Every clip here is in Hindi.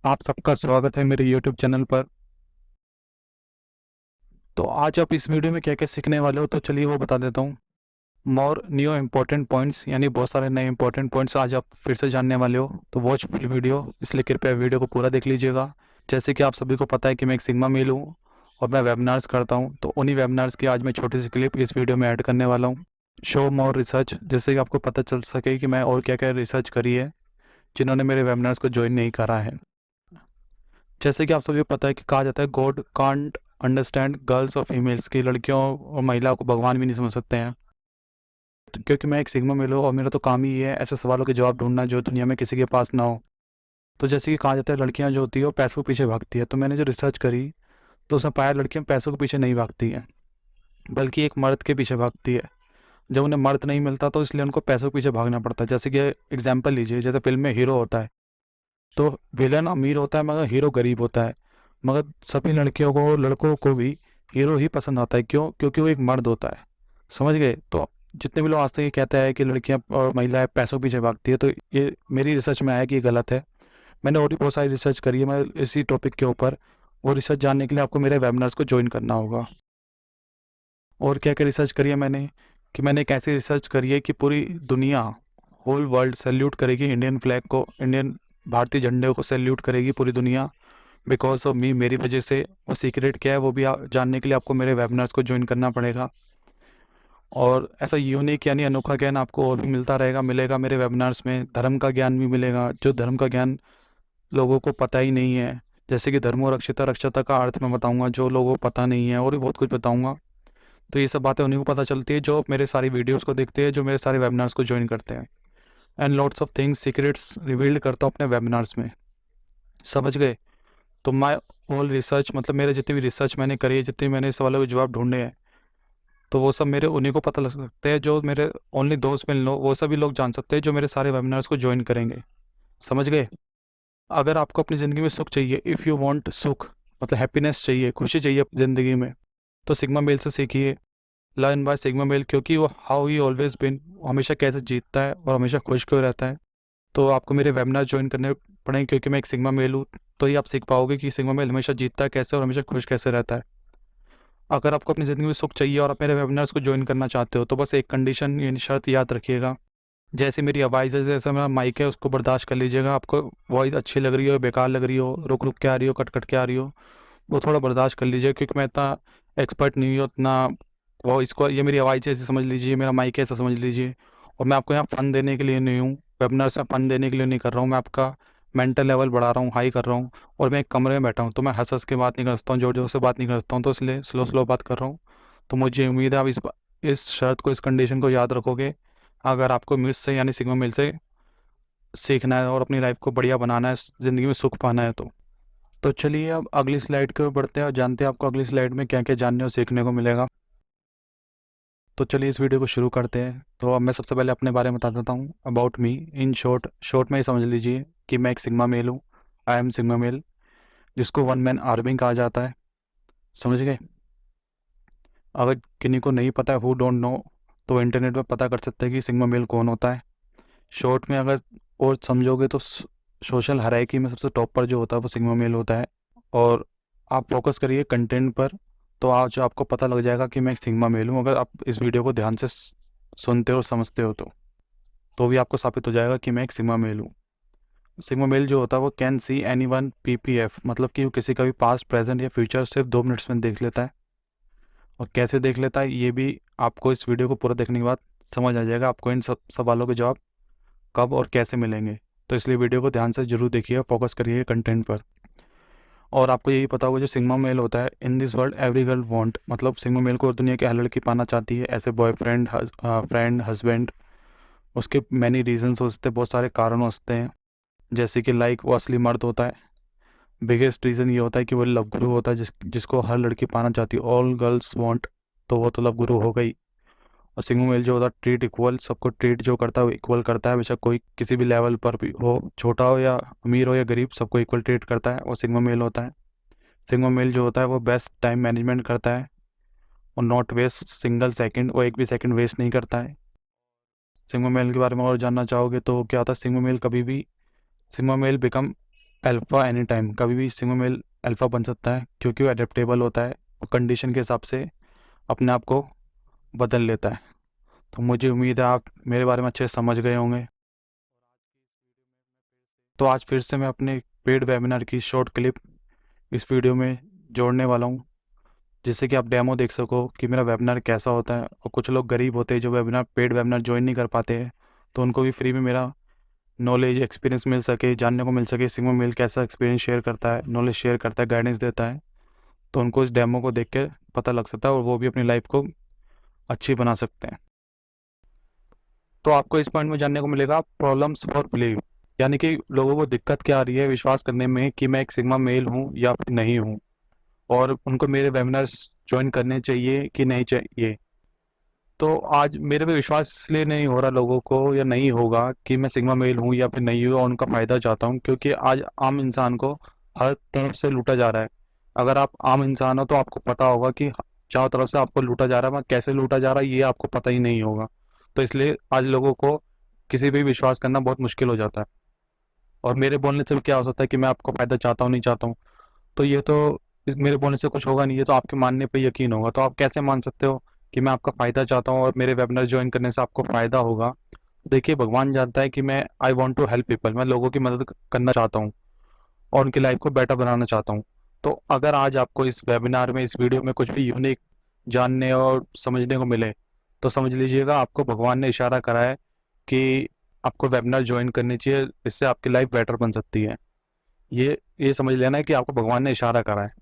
आप सबका स्वागत है मेरे YouTube चैनल पर। तो आज आप इस वीडियो में क्या क्या सीखने वाले हो, तो चलिए वो बता देता हूँ। मोर न्यू इम्पोर्टेंट पॉइंट्स, यानी बहुत सारे नए इंपॉर्टेंट पॉइंट्स आज आप फिर से जानने वाले हो। तो वॉच फुल वीडियो, इसलिए कृपया वीडियो को पूरा देख लीजिएगा। जैसे कि आप सभी को पता है कि मैं एक सिग्मा मेल हूँ और मैं वेबिनार्स करता हूँ, तो उन्हीं वेबिनार्स की आज मैं छोटी सी क्लिप इस वीडियो में ऐड करने वाला हूँ। शो मोर रिसर्च, जिससे कि आपको पता चल सके कि मैं और क्या क्या रिसर्च करी है जिन्होंने मेरे वेबिनार्स को ज्वाइन नहीं करा है। जैसे कि आप सभी को पता है कि कहा जाता है गॉड कांट अंडरस्टैंड गर्ल्स और फीमेल्स, की लड़कियों और महिलाओं को भगवान भी नहीं समझ सकते हैं। तो क्योंकि मैं एक सिग्मा मेल हूँ और मेरा तो काम ही है ऐसे सवालों के जवाब ढूंढना जो दुनिया में किसी के पास ना हो। तो जैसे कि कहा जाता है लड़कियां जो होती है वो पैसों के पीछे भागती है, तो मैंने जो रिसर्च करी तो उसमें पाया लड़कियां पैसों के पीछे नहीं भागती हैं, बल्कि एक मर्द के पीछे भागती है। जब उन्हें मर्द नहीं मिलता तो इसलिए उनको पैसों के पीछे भागना पड़ता है। जैसे कि एग्जाम्पल लीजिए, जैसे फिल्म में हीरो होता है तो विलन अमीर होता है मगर हीरो गरीब होता है। मगर सभी लड़कियों को, लड़कों को भी हीरो ही पसंद आता है। क्यों? क्योंकि वो एक मर्द होता है। समझ गए? तो जितने भी लोग आज तक ये कहते हैं कि लड़कियां और महिलाएं पैसों के पीछे भागती है, तो ये मेरी रिसर्च में आया कि ये गलत है। मैंने और भी बहुत सारी रिसर्च करी है मैं इसी टॉपिक के ऊपर। वो रिसर्च जानने के लिए आपको मेरे वेबिनार्स को ज्वाइन करना होगा। और क्या क्या रिसर्च करी है मैंने, कि मैंने एक ऐसी रिसर्च करी है कि पूरी दुनिया, होल वर्ल्ड सैल्यूट करेगी इंडियन फ्लैग को, इंडियन भारतीय झंडे को सैल्यूट करेगी पूरी दुनिया, बिकॉज ऑफ मी, मेरी वजह से। वो सीक्रेट क्या है वो भी जानने के लिए आपको मेरे वेबिनार्स को ज्वाइन करना पड़ेगा। और ऐसा यूनिक यानी अनोखा ज्ञान आपको और भी मिलता रहेगा, मिलेगा मेरे वेबिनार्स में। धर्म का ज्ञान भी मिलेगा, जो धर्म का ज्ञान लोगों को पता ही नहीं है। जैसे कि धर्मो रक्षिता रक्षता का अर्थ मैं बताऊंगा जो लोगों को पता नहीं है, और भी बहुत कुछ बताऊंगा। तो ये सब बातें उन्हीं को पता चलती है जो मेरे सारी वीडियोस को देखते हैं, जो मेरे सारे वेबिनार्स को ज्वाइन करते हैं। And lots of things, secrets revealed करता हूँ अपने वेबिनार्स में। समझ गए? तो माई होल रिसर्च, मतलब मेरे जितनी भी रिसर्च मैंने करी है, जितने मैंने सवालों के जवाब ढूंढे हैं, तो वो सब मेरे उन्हीं को पता लग सकते हैं जो मेरे ओनली दोस्त विल नो। वो सभी लोग जान सकते हैं जो मेरे सारे वेबिनार्स को ज्वाइन करेंगे। समझ गए? अगर आपको अपनी ज़िंदगी में सुख चाहिए, इफ़ यू वांट सुख, मतलब हैप्पीनेस चाहिए, खुशी चाहिए अपनी ज़िंदगी में, तो सिग्मा मेल से सीखिए। लर्न बाय सिग्मा मेल, क्योंकि वो हाउ ही ऑलवेज बिन, हमेशा कैसे जीतता है और हमेशा खुश क्यों रहता है। तो आपको मेरे वेबिनार ज्वाइन करने पड़ेंगे, क्योंकि मैं एक सिग्मा मेल हूँ। तो ही आप सीख पाओगे कि सिग्मा मेल हमेशा जीतता है कैसे और हमेशा खुश कैसे रहता है। अगर आपको अपनी ज़िंदगी में सुख चाहिए और आप मेरे वेबिनार्स को ज्वाइन करना चाहते हो, तो बस एक कंडीशन यानी शर्त याद रखिएगा। जैसे मेरी आवाज़ है, जैसा मेरा माइक है, उसको बर्दाश्त कर लीजिएगा। आपको वॉइस अच्छी लग रही हो, बेकार लग रही हो, रुक रुक के आ रही हो, कट कट के आ रही हो, वो थोड़ा बर्दाश्त कर लीजिए, क्योंकि मैं इतना एक्सपर्ट नहीं हूँ उतना। वॉइस को, ये मेरी आवाज़ है ऐसे समझ लीजिए, मेरा माइक है ऐसा समझ लीजिए। और मैं आपको यहाँ फ़न देने के लिए नहीं हूँ, वेबिनार्स में फ़न देने के लिए नहीं कर रहा हूँ। मैं आपका मेंटल लेवल बढ़ा रहा हूँ, हाई कर रहा हूँ। और मैं एक कमरे में बैठा हूँ, तो मैं हंस हंस के बात नहीं कर सकता हूँ, जोर जोर से बात नहीं कर सकता हूँ, तो इसलिए स्लो स्लो बात कर रहा हूँ। तो मुझे उम्मीद है आप इस शर्त को, इस कंडीशन को याद रखोगे। अगर आपको मुझसे यानी सिग्मा मिल से सीखना है और अपनी लाइफ को बढ़िया बनाना है, ज़िंदगी में सुख पाना है, तो चलिए अब अगली स्लाइड की ओर बढ़ते हैं और जानते हैं आपको अगली स्लाइड में क्या क्या जानने और सीखने को मिलेगा। तो चलिए इस वीडियो को शुरू करते हैं। तो अब मैं सबसे पहले अपने बारे में बता देता हूँ, about me in short. Short में ही समझ लीजिए कि मैं एक सिग्मा मेल हूँ। आई एम सिग्मा मेल, जिसको वन मैन आर्मी कहा जाता है। समझ गए? अगर किन्हीं को नहीं पता है, हु डोंट नो, तो इंटरनेट पर पता कर सकते हैं कि सिग्मा मेल कौन होता है। शॉर्ट में अगर और समझोगे तो सोशल हायरार्की में सबसे टॉप पर जो होता है वो सिग्मा मेल होता है। और आप फोकस करिए कंटेंट पर, तो आज आपको पता लग जाएगा कि मैं एक सिग्मा मेल हूँ। अगर आप इस वीडियो को ध्यान से सुनते और समझते हो तो भी आपको साबित हो जाएगा कि मैं एक सिग्मा मेल हूँ। सिग्मा मेल जो होता है वो can see any one PPF, मतलब कि वो किसी का भी पास्ट, प्रेजेंट या फ्यूचर सिर्फ 2 मिनट्स में देख लेता है। और कैसे देख लेता है ये भी आपको इस वीडियो को पूरा देखने के बाद समझ आ जाएगा। आपको इन सब सवालों के जवाब कब और कैसे मिलेंगे। तो इसलिए वीडियो को ध्यान से जरूर देखिए, फोकस करिए कंटेंट पर। और आपको यही पता होगा जो सिग्मा मेल होता है, in this world every girl want, मतलब सिग्मा मेल को दुनिया की हर लड़की पाना चाहती है, ऐसे बॉयफ्रेंड, फ्रेंड, हस्बैंड। उसके मैनी रीजंस होते हैं, बहुत सारे कारण होते हैं। जैसे कि लाइक वो असली मर्द होता है। बिगेस्ट रीज़न ये होता है कि वो लव गुरु होता है, जिसको हर लड़की पाना चाहती है, ऑल गर्ल्स वांट। तो वो तो लव गुरु हो गई। और सिग्मा मेल जो होता है ट्रीट इक्वल, सबको ट्रीट जो करता है वो इक्वल करता है, बेशक कोई किसी भी लेवल पर भी हो, छोटा हो या अमीर हो या गरीब, सबको इक्वल ट्रीट करता है, वो सिग्मा मेल होता है। सिग्मा मेल जो होता है वो बेस्ट टाइम मैनेजमेंट करता है और नॉट वेस्ट सिंगल सेकंड, वो एक भी सेकंड वेस्ट नहीं करता है। सिग्मा मेल के बारे में और जानना चाहोगे तो क्या होता है, सिग्मा मेल कभी भी, sigma male become alpha any time, कभी भी सिग्मा मेल अल्फ़ा बन सकता है क्योंकि वो एडेप्टेबल होता है और कंडीशन के हिसाब से अपने आप को बदल लेता है। तो मुझे उम्मीद है आप मेरे बारे में अच्छे से समझ गए होंगे। तो आज फिर से मैं अपने पेड वेबिनार की शॉर्ट क्लिप इस वीडियो में जोड़ने वाला हूँ, जिससे कि आप डेमो देख सको कि मेरा वेबिनार कैसा होता है। और कुछ लोग गरीब होते हैं जो पेड वेबिनार ज्वाइन नहीं कर पाते हैं, तो उनको भी फ्री में मेरा नॉलेज एक्सपीरियंस मिल सके, जानने को मिल सके सिग्मा मेल कैसा एक्सपीरियंस शेयर करता है, नॉलेज शेयर करता है, गाइडेंस देता है। तो उनको इस डेमो को देख के पता लग सकता है और वो भी अपनी लाइफ को अच्छी बना सकते हैं। तो आपको इस पॉइंट में जानने को मिलेगा प्रॉब्लम्स फॉर बिलीव, यानी कि लोगों को दिक्कत क्या आ रही है विश्वास करने में कि मैं एक सिग्मा मेल हूँ या फिर नहीं हूँ, और उनको मेरे वेबिनार्स ज्वाइन करने चाहिए कि नहीं चाहिए। तो आज मेरे पे विश्वास इसलिए नहीं हो रहा लोगों को या नहीं होगा कि मैं सिग्मा मेल हूँ या फिर नहीं हूँ और उनका फ़ायदा चाहता हूँ, क्योंकि आज आम इंसान को हर तरफ से लूटा जा रहा है। अगर आप आम इंसान हो तो आपको पता होगा कि चारों तरफ से आपको लूटा जा रहा है, मगर कैसे लूटा जा रहा है ये आपको पता ही नहीं होगा। तो इसलिए आज लोगों को किसी पे भी विश्वास करना बहुत मुश्किल हो जाता है। और मेरे बोलने से भी क्या हो सकता है कि मैं आपको फ़ायदा चाहता हूँ नहीं चाहता हूँ, तो ये तो मेरे बोलने से कुछ होगा नहीं, ये तो आपके मानने पे यकीन होगा। तो आप कैसे मान सकते हो कि मैं आपका फ़ायदा चाहता हूँ और मेरे वेबिनार ज्वाइन करने से आपको फ़ायदा होगा? देखिए, भगवान जानता है कि मैं I want to help people, मैं लोगों की मदद करना चाहता हूँ और उनकी लाइफ को बेटर बनाना चाहता हूँ। तो अगर आज आपको इस वेबिनार में, इस वीडियो में कुछ भी यूनिक जानने और समझने को मिले, तो समझ लीजिएगा आपको भगवान ने इशारा करा है कि आपको वेबिनार ज्वाइन करनी चाहिए, इससे आपकी लाइफ बेटर बन सकती है। ये समझ लेना है कि आपको भगवान ने इशारा करा है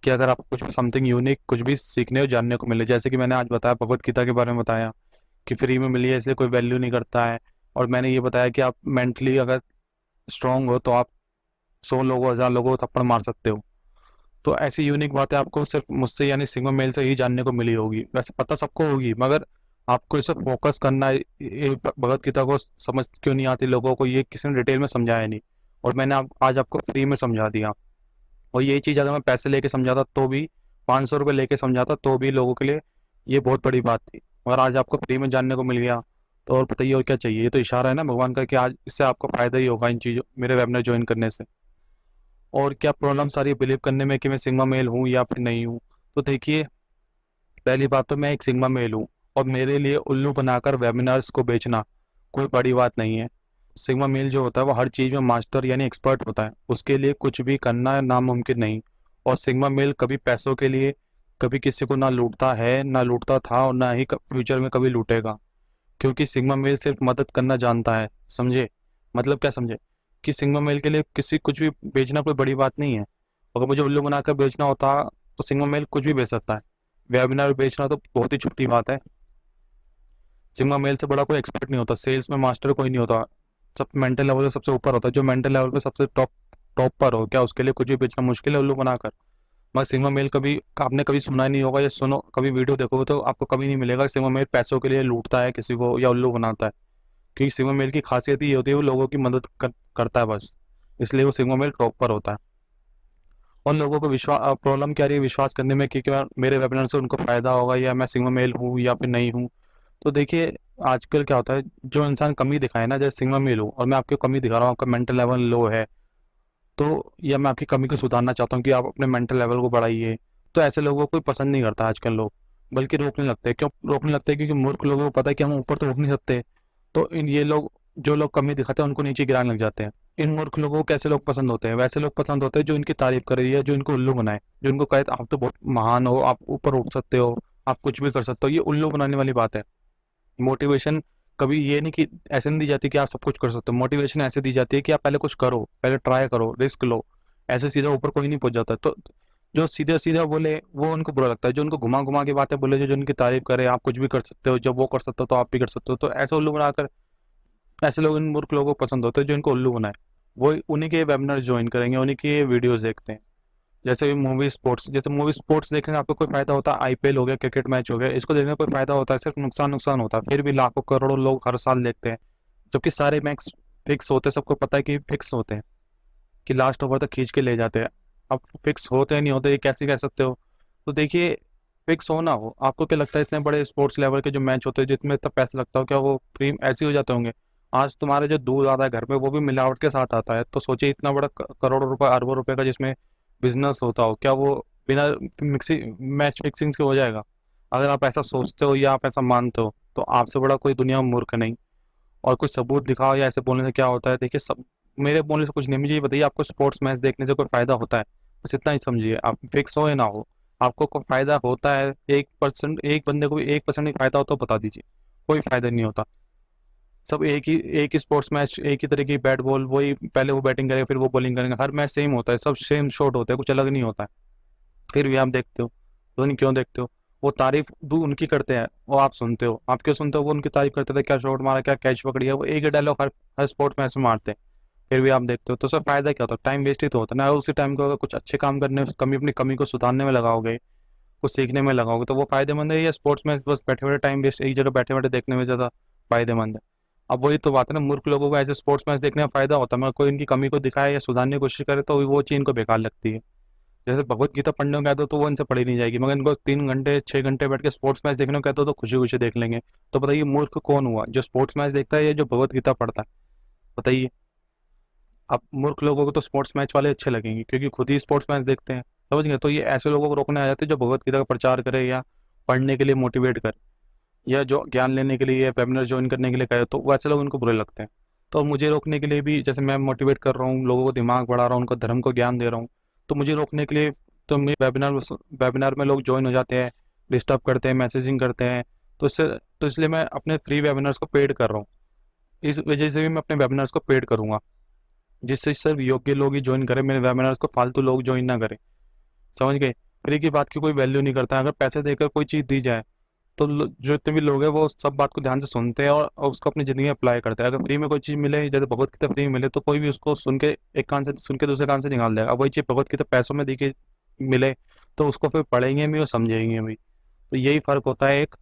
कि अगर आपको कुछ भी समथिंग यूनिक कुछ भी सीखने और जानने को मिले, जैसे कि मैंने आज बताया भगवत गीता के बारे में बताया कि फ्री में मिली है इसलिए कोई वैल्यू नहीं करता है। और मैंने ये बताया कि आप मेंटली अगर स्ट्रांग हो तो आप 100 लोगों 1000 लोगों को थप्पड़ मार सकते हो। तो ऐसी यूनिक बातें आपको सिर्फ मुझसे यानी सिग्मा मेल से ही जानने को मिली होगी। वैसे पता सबको होगी, मगर आपको इसे फोकस करना है। ये भगवत गीता को समझ क्यों नहीं आती लोगों को, ये किसी ने डिटेल में समझाया नहीं, और मैंने आज आपको फ्री में समझा दिया। और यही चीज़ अगर मैं पैसे लेके समझाता तो भी, 500 रुपये लेके समझाता तो भी लोगों के लिए ये बहुत बड़ी बात थी, मगर आज आपको फ्री में जानने को मिल गया। तो और बताइए और क्या चाहिए? ये तो इशारा है ना भगवान का कि आज इससे आपको फ़ायदा ही होगा इन चीज़ों, मेरे वेबिनार ज्वाइन करने से। और क्या प्रॉब्लम सारी बिलीव करने में कि मैं सिग्मा मेल हूँ या फिर नहीं हूँ? तो देखिए, पहली बात तो मैं एक सिग्मा मेल हूँ और मेरे लिए उल्लू बनाकर वेबिनार्स को बेचना कोई बड़ी बात नहीं है। सिग्मा मेल जो होता है वो हर चीज़ में मास्टर यानी एक्सपर्ट होता है, उसके लिए कुछ भी करना नामुमकिन नहीं। और सिग्मा मेल कभी पैसों के लिए कभी किसी को ना लूटता है, ना लूटता था और ना ही फ्यूचर में कभी लूटेगा, क्योंकि सिग्मा मेल सिर्फ मदद करना जानता है। समझे? मतलब क्या समझे? कि सिग्मा मेल के लिए किसी कुछ भी बेचना कोई बड़ी बात नहीं है। अगर मुझे उल्लू बनाकर बेचना होता तो सिग्मा मेल कुछ भी बेच सकता है। वेबिनार बेचना तो बहुत ही छोटी बात है। सिग्मा मेल से बड़ा कोई एक्सपर्ट नहीं होता, सेल्स में मास्टर कोई नहीं होता। सब मेंटल लेवल पे सबसे ऊपर होता है, जो मेंटल लेवल पे सबसे टॉप टॉप पर हो, क्या उसके लिए कुछ भी बेचना मुश्किल है उल्लू बनाकर? मगर सिग्मा मेल कभी आपने कभी सुना ही नहीं होगा, या सुनो कभी वीडियो देखोगे तो आपको कभी नहीं मिलेगा कि सिग्मा मेल पैसों के लिए लूटता है किसी को या उल्लू बनाता है। क्योंकि सिग्मा मेल की खासियत ये होती है वो लोगों की मदद करता है बस, इसलिए वो सिग्मा मेल टॉप पर होता है। और लोगों को विश्वास प्रॉब्लम क्या रही है विश्वास करने में कि क्या मेरे वेबिनार से उनको फ़ायदा होगा या मैं सिग्मा मेल हूँ या फिर नहीं हूँ। तो देखिए, आजकल क्या होता है, जो इंसान कमी दिखाए ना, जैसे सिग्मा मेल हूँ और मैं आपको कमी दिखा रहा हूँ, आपका मेंटल लेवल लो है, तो या मैं आपकी कमी को सुधारना चाहता हूँ कि आप अपने मेंटल लेवल को बढ़ाइए, तो ऐसे लोगों को कोई पसंद नहीं करता आजकल लोग, बल्कि रोकने लगते हैं। क्यों रोकने लगते हैं? क्योंकि मूर्ख लोगों को पता है कि हम ऊपर तो उठ नहीं सकते, तो इन ये लोग जो लोग कमी दिखाते हैं उनको नीचे गिराने लग जाते हैं। इन मूर्ख लोगों को कैसे लोग पसंद होते हैं? वैसे लोग पसंद होते हैं जो इनकी तारीफ करे या जो इनको उल्लू बनाए, जो इनको कहे आप तो बहुत महान हो, आप ऊपर उठ सकते हो, आप कुछ भी कर सकते हो। ये उल्लू बनाने वाली बात है। मोटिवेशन कभी ये नहीं कि ऐसे नहीं दी जाती कि आप सब कुछ कर सकते हो। मोटिवेशन ऐसे दी जाती है कि आप पहले कुछ करो, पहले ट्राई करो, रिस्क लो। ऐसे सीधा ऊपर कोई नहीं पहुंच जाता। तो जो सीधे सीधा बोले वो उनको बुरा लगता है, जो उनको घुमा घुमा के बातें बोले, जो उनकी तारीफ करे, आप कुछ भी कर सकते हो, जब वो कर सकते हो तो आप भी कर सकते हो, तो ऐसे उल्लू बनाकर ऐसे लोग इन मूर्ख लोगों को पसंद होते हैं जो इनको उल्लू बनाए। वो उन्हीं के वेबिनार ज्वाइन करेंगे, उन्हीं के वीडियोस देखते हैं। जैसे मूवी स्पोर्ट्स, जैसे मूवी स्पोर्ट्स देखने का आपको कोई फायदा होता है? आईपीएल हो गया, क्रिकेट मैच हो गया, इसको देखने का कोई फायदा होता है? सिर्फ नुकसान नुकसान होता है। फिर भी लाखों करोड़ों लोग हर साल देखते हैं, जबकि सारे मैच फिक्स होते हैं, सबको पता है कि फिक्स होते हैं, कि लास्ट ओवर तक खींच के ले जाते हैं। अब फिक्स होते हैं नहीं होते ये कैसे कह सकते हो? तो देखिए, फिक्स हो ना हो, आपको क्या लगता है इतने बड़े स्पोर्ट्स लेवल के जो मैच होते हैं जितने इतना पैसा लगता हो, क्या वो फ्री ऐसे ही हो जाते होंगे? आज तुम्हारे जो दूध आता है घर में वो भी मिलावट के साथ आता है, तो सोचिए इतना बड़ा करोड़ों रुपए अरबों रुपए का जिसमें बिजनेस होता हो, क्या वो बिना मिक्सिंग मैच फिक्सिंग से हो जाएगा? अगर आप ऐसा सोचते हो या आप ऐसा मानते हो तो आपसे बड़ा कोई दुनिया में मूर्ख नहीं। और कुछ सबूत दिखाओ या ऐसे बोलने से क्या होता है? देखिए, सब मेरे बोलने से कुछ नहीं, मुझे ये बताइए आपको स्पोर्ट्स मैच देखने से कोई फायदा होता है? बस इतना ही समझिए, आप फिक्स हो या ना हो, आपको कोई फायदा होता है? 1%, एक बंदे को भी 1% ही फायदा हो तो बता दीजिए। कोई फायदा नहीं होता। सब एक ही स्पोर्ट्स मैच, एक ही तरह की बैट बॉल, वही पहले वो बैटिंग करेगा फिर वो बॉलिंग करेंगे, हर मैच सेम होता है, सब सेम शॉट होते हैं, कुछ अलग नहीं होता है। फिर भी आप देखते हो। धोनी क्यों देखते हो? वो तारीफ दू उनकी करते हैं, वो आप सुनते हो। आप क्यों सुनते हो? वो उनकी तारीफ करते थे, क्या शॉट मारा, क्या कैच पकड़ी है, वो एक ही डायलॉग हर हर स्पोर्ट्स मैच में मारते हैं। फिर भी आप देखते हो, तो सर फायदा क्या होता है? टाइम वेस्ट ही तो होता है ना। अगर उसी टाइम को अगर कुछ अच्छे काम करने, कमी अपनी कमी को सुधारने में लगाओगे, कुछ सीखने में लगाओगे, तो वो फायदेमंद है। या स्पोर्ट्स मैच बस बैठे बैठे टाइम वेस्ट, एक जगह बैठे बैठे देखने में ज़्यादा फायदेमंद है? अब वही तो बात है ना, मूर्ख लोगों को ऐसे स्पोर्ट्स मैच देखने में फायदा होता है, मगर कोई इनकी कमी को दिखाए या सुधारने की कोशिश करे तो वो चीज़ इनको बेकार लगती है। जैसे भगवत गीता पढ़ने को कहते हो तो वो इनसे पढ़ी नहीं जाएगी, मगर इनको 3 घंटे 6 घंटे बैठ के स्पोर्ट्स मैच देखने को कहते हो तो खुशी खुशी देख लेंगे। तो बताइए मूर्ख कौन हुआ, जो स्पोर्ट्स मैच देखता है या जो भगवत गीता पढ़ता है? बताइए। अब मूर्ख लोगों को तो स्पोर्ट्स मैच वाले अच्छे लगेंगे क्योंकि खुद ही स्पोर्ट्स मैच देखते हैं, समझ गए? तो ये ऐसे लोगों को रोकने आ जाते हैं जो भगवत गीता का प्रचार करे या पढ़ने के लिए मोटिवेट करे, या जो ज्ञान लेने के लिए वेबिनार ज्वाइन करने के लिए कहे, तो वैसे लोग उनको बुरे लगते हैं। तो मुझे रोकने के लिए भी, जैसे मैं मोटिवेट कर रहा हूँ, लोगों को दिमाग बढ़ा रहा हूँ, उनको धर्म को ज्ञान दे रहा हूँ, तो मुझे रोकने के लिए तो मेरे वेबिनार में लोग ज्वाइन हो जाते हैं, डिस्टर्ब करते हैं, मैसेजिंग करते हैं। तो इससे तो इसलिए मैं अपने फ्री वेबिनार्स को पेड कर रहा हूँ। इस वजह से भी मैं अपने वेबिनार्स को पेड करूँगा, जिससे सिर्फ योग्य लोग ही ज्वाइन करें मेरे वेबिनार्स को, फालतू लोग ज्वाइन ना करें। समझ गए? फ्री की बात की कोई वैल्यू नहीं करता है। अगर पैसे देकर कोई चीज़ दी जाए तो जो जितने भी लोग हैं वो सब बात को ध्यान से सुनते हैं और उसको अपनी ज़िंदगी में अप्लाई करते हैं। अगर फ्री में कोई चीज़ मिले, जैसे भगवत गीता फ्री में मिले, तो कोई भी उसको सुन के एक कान से सुन के दूसरे कान से निकाल देगा। अब वही चीज़ भगवत गीता पैसों में दी के मिले तो उसको फिर पढ़ेंगे भी और समझेंगे भी। तो यही फ़र्क होता है एक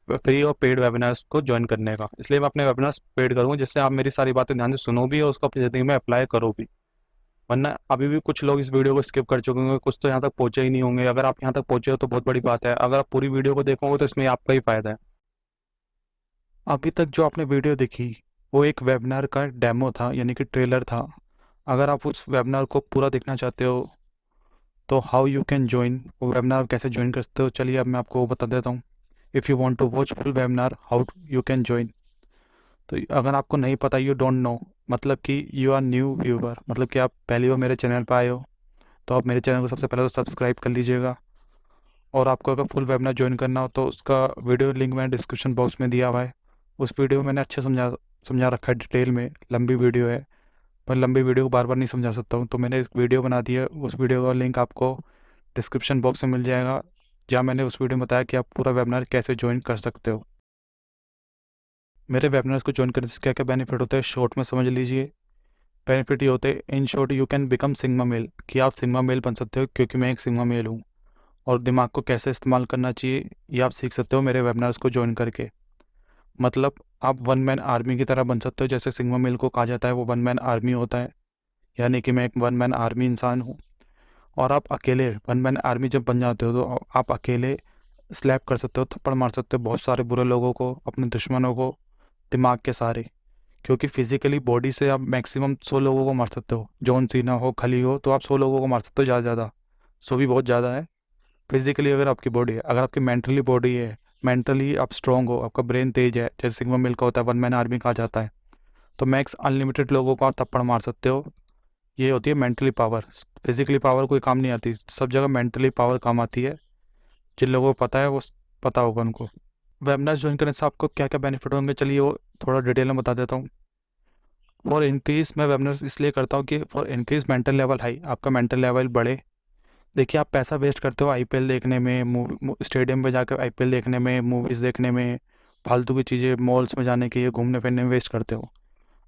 फ्री और पेड वेबिनार्स को ज्वाइन करने का। इसलिए मैं अपने वेबिनार्स पेड करूँगा, जिससे आप मेरी सारी बातें ध्यान से सुनो भी और उसको अपनी ज़िंदगी में अप्लाई करो भी। वरना अभी भी कुछ लोग इस वीडियो को स्किप कर चुके होंगे, कुछ तो यहाँ तक पहुंचे ही नहीं होंगे। अगर आप यहाँ तक पहुंचे हो तो बहुत बड़ी बात है, अगर आप पूरी वीडियो को देखोगे तो इसमें आपका ही फायदा है। अभी तक जो आपने वीडियो देखी वो एक वेबिनार का डेमो था, यानी कि ट्रेलर था। अगर आप उस वेबिनार को पूरा देखना चाहते हो तो हाउ यू कैन ज्वाइन, वो वेबिनार कैसे ज्वाइन कर सकते हो, चलिए अब मैं आपको वो बता देता हूँ। If you want to watch full webinar how you can join, तो अगर आपको नहीं पता, यू डोंट नो, मतलब कि यू आर न्यू व्यूवर, मतलब कि आप पहली बार मेरे चैनल पर आए हो, तो आप मेरे चैनल को सबसे पहले तो सब्सक्राइब कर लीजिएगा। और आपको अगर फुल वेबिनार ज्वाइन करना हो तो उसका वीडियो लिंक मैंने डिस्क्रिप्शन बॉक्स में दिया हुआ है। उस वीडियो में मैंने अच्छे समझा रखा है डिटेल में। लंबी वीडियो है, पर लंबी वीडियो को बार बार नहीं समझा सकता हूँ, तो मैंने एक वीडियो बना दी है। उस वीडियो का लिंक आपको डिस्क्रिप्शन बॉक्स में मिल जाएगा, जहाँ मैंने उस वीडियो में बताया कि आप पूरा वेबिनार कैसे ज्वाइन कर सकते हो। मेरे वेबिनार्स को ज्वाइन करने से क्या क्या बेनिफिट होते हैं शॉर्ट में समझ लीजिए। बेनिफिट ये होते हैं, in short, you can become sigma male, कि आप सिग्मा मेल बन सकते हो क्योंकि मैं एक सिग्मा मेल हूँ। और दिमाग को कैसे इस्तेमाल करना चाहिए ये आप सीख सकते हो मेरे वेबिनार्स को ज्वाइन करके। मतलब आप वन मैन आर्मी की तरह बन सकते हो, जैसे सिग्मा मेल को कहा जाता है वो वन मैन आर्मी होता है, यानी कि मैं एक वन मैन आर्मी इंसान हूँ। और आप अकेले वन मैन आर्मी जब बन जाते हो तो आप अकेले स्लैप कर सकते हो, थप्पड़ मार सकते हो बहुत सारे बुरे लोगों को, अपने दुश्मनों को, दिमाग के सारे। क्योंकि फिजिकली बॉडी से आप मैक्सिमम 100 लोगों को मार सकते हो, जॉन सीना हो, खली हो, तो आप 100 लोगों को मार सकते हो, ज़्यादा ज़्यादा 100 भी बहुत ज़्यादा है। फिजिकली अगर आपकी बॉडी है, अगर आपकी मेंटली बॉडी है, मेंटली आप स्ट्रांग हो, आपका ब्रेन तेज है, जैसे सिग्मा मिल का होता है, वन मैन आर्मी कहा जाता है, तो मैक्स अनलिमिटेड लोगों को आप थप्पड़ मार सकते हो। ये होती है मेंटली पावर। फिजिकली पावर कोई काम नहीं आती, सब जगह मेंटली पावर काम आती है। जिन लोगों को पता है वो पता होगा उनको। वेबिनार ज्वाइन करने से आपको क्या क्या बेनिफिट होंगे, चलिए वो थोड़ा डिटेल में बता देता हूँ। फॉर इंक्रीज, मैं वेबिनार्स इसलिए करता हूँ कि for increase mental level high, आपका मेंटल लेवल बढ़े। देखिए, आप पैसा वेस्ट करते हो आईपीएल देखने में, स्टेडियम पे जाकर आईपीएल देखने में, मूवीज़ देखने में, फालतू की चीज़ें मॉल्स में जाने के लिए, घूमने फिरने में वेस्ट करते हो।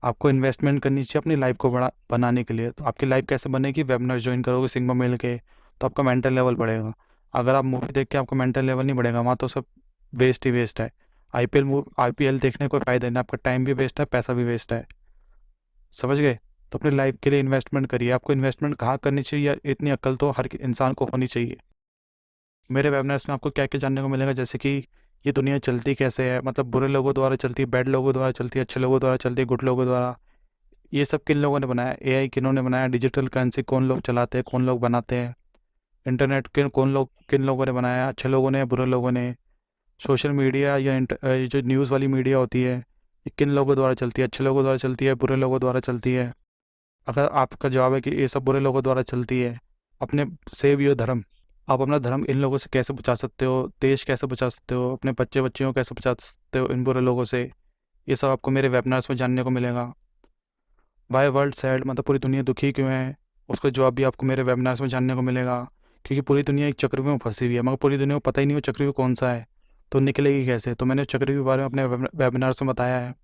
आपको इन्वेस्टमेंट करनी चाहिए अपनी लाइफ को बड़ा बनाने के लिए। तो आपकी लाइफ कैसे बनेगी? वेबिनार ज्वाइन करोगे सिग्मा मिल के, तो आपका मेंटल लेवल बढ़ेगा। अगर आप मूवी देख के आपका मेंटल लेवल नहीं बढ़ेगा, वहाँ तो सब वेस्ट ही वेस्ट है। आईपीएल देखने कोई फ़ायदा नहीं, आपका टाइम भी वेस्ट है, पैसा भी वेस्ट है। समझ गए? तो अपनी लाइफ के लिए इन्वेस्टमेंट करिए। आपको इन्वेस्टमेंट कहाँ करनी चाहिए, इतनी अक्ल तो हर इंसान को होनी चाहिए। मेरे वेबिनार्स में आपको क्या क्या जानने को मिलेगा, जैसे कि ये दुनिया चलती कैसे है, मतलब बुरे लोगों द्वारा चलती है, बैड लोगों द्वारा चलती है, अच्छे लोगों द्वारा चलती है, गुड लोगों द्वारा। ये सब किन लोगों ने बनाया, एआई किन्होंने बनाया, डिजिटल करेंसी कौन लोग चलाते हैं, कौन लोग बनाते हैं, इंटरनेट किन लोगों ने बनाया, अच्छे लोगों ने या बुरे लोगों ने, सोशल मीडिया या ये जो न्यूज़ वाली मीडिया होती है, ये किन लोगों द्वारा चलती है, अच्छे लोगों द्वारा चलती है, बुरे लोगों द्वारा चलती है। अगर आपका जवाब है कि ये सब बुरे लोगों द्वारा चलती है, अपने सेव योर धर्म। आप अपना धर्म इन लोगों से कैसे बचा सकते हो, देश कैसे बचा सकते हो, अपने बच्चे बच्चियों को कैसे बचा सकते हो इन बुरे लोगों से, ये सब आपको मेरे वेबिनार्स में जानने को मिलेगा। वाई वर्ल्ड सैड, मतलब पूरी दुनिया दुखी क्यों है, उसका जवाब भी आपको मेरे वेबिनार्स में जानने को मिलेगा। क्योंकि पूरी दुनिया एक चक्रव्यूह में फंसी हुई है, मगर पूरी दुनिया को पता ही नहीं वो चक्रव्यूह कौन सा है, तो निकलेगी कैसे। तो मैंने चक्रव्यूह के बारे में अपने वेबिनार्स में बताया है।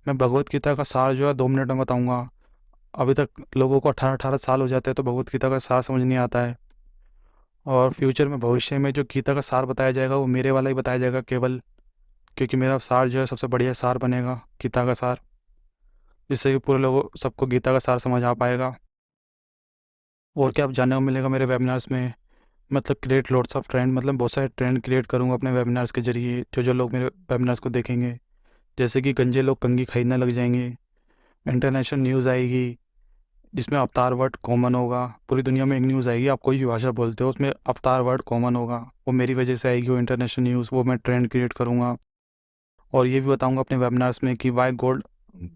मैं भगवत गीता का सार जो है 2 मिनट में बताऊँगा। अभी तक लोगों को 18-18 साल हो जाते हैं तो भगवत गीता का सार समझ नहीं आता है। और फ्यूचर में, भविष्य में जो गीता का सार बताया जाएगा वो मेरे वाला ही बताया जाएगा केवल, क्योंकि मेरा सार जो है सबसे बढ़िया सार बनेगा, गीता का सार, जिससे कि पूरे लोगों सबको गीता का सार समझ आ पाएगा। और क्या आप जानने को मिलेगा मेरे वेबिनार्स में, मतलब क्रिएट लॉट्स ऑफ ट्रेंड, मतलब बहुत सारे ट्रेंड क्रिएट करूँगा अपने वेबिनार्स के जरिए। जो जो लोग मेरे वेबिनार्स को देखेंगे, जैसे कि गंजे लोग कंघी खरीदने लग जाएंगे, इंटरनेशनल न्यूज़ आएगी जिसमें अवतार वर्ड कॉमन होगा। पूरी दुनिया में एक न्यूज़ आएगी, आप कोई भी भाषा बोलते हो उसमें अवतार वर्ड कॉमन होगा, वो मेरी वजह से आएगी वो इंटरनेशनल न्यूज़, वो मैं ट्रेंड क्रिएट करूँगा। और ये भी बताऊँगा अपने वेबिनार्स में कि Y God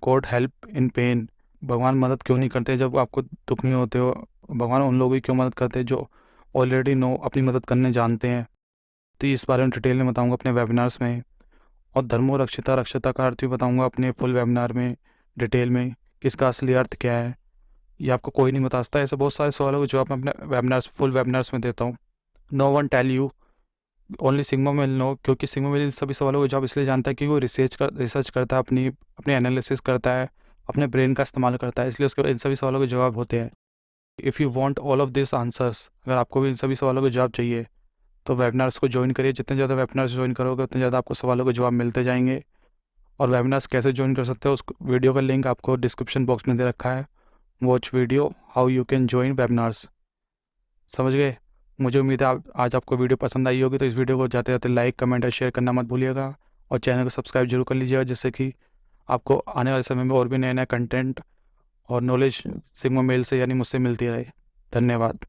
God help in pen, भगवान मदद क्यों नहीं करते जब आपको दुख में होते हो, भगवान उन लोगों की क्यों मदद करते हैं जो ऑलरेडी नो अपनी मदद करने जानते हैं। तो इस बारे में डिटेल में बताऊँगा अपने वेबिनार्स में। और धर्मो रक्षिता रक्षिता का अर्थ भी बताऊँगा अपने फुल वेबिनार में डिटेल में, कि इसका असली अर्थ क्या है। ये आपको कोई नहीं बता सकता। ऐसे बहुत सारे सवालों के जवाब मैं अपने वेबिनार्स फुल वेबिनार्स में देता हूँ। No one tell you, only Sigma will know, क्योंकि सिग्मा विल इन सभी सवालों के जवाब इसलिए जानता है कि वो रिसर्च करता है, अपनी एनालिसिस करता है, अपने ब्रेन का इस्तेमाल करता है, इसलिए उसके इन सभी सवालों के जवाब होते हैं। If you want all of this answers, अगर आपको भी इन सभी सवालों के जवाब चाहिए तो वेबिनार्स को ज्वाइन करिए। जितने ज़्यादा वेबिनार्स ज्वाइन करोगे उतने ज़्यादा आपको सवालों के जवाब मिलते जाएंगे। और वेबिनार्स कैसे ज्वाइन कर सकते हो उस वीडियो का लिंक आपको डिस्क्रिप्शन बॉक्स में दे रखा है। Watch video how you can join webinars. समझ गए। मुझे उम्मीद है आज आपको वीडियो पसंद आई होगी, तो इस वीडियो को जाते जाते लाइक कमेंट और शेयर करना मत भूलिएगा। और चैनल को सब्सक्राइब जरूर कर लीजिएगा, जिससे कि आपको आने वाले समय में और भी नया नया कंटेंट और नॉलेज सिग्मा मेल से यानी मुझसे मिलती रहे। धन्यवाद।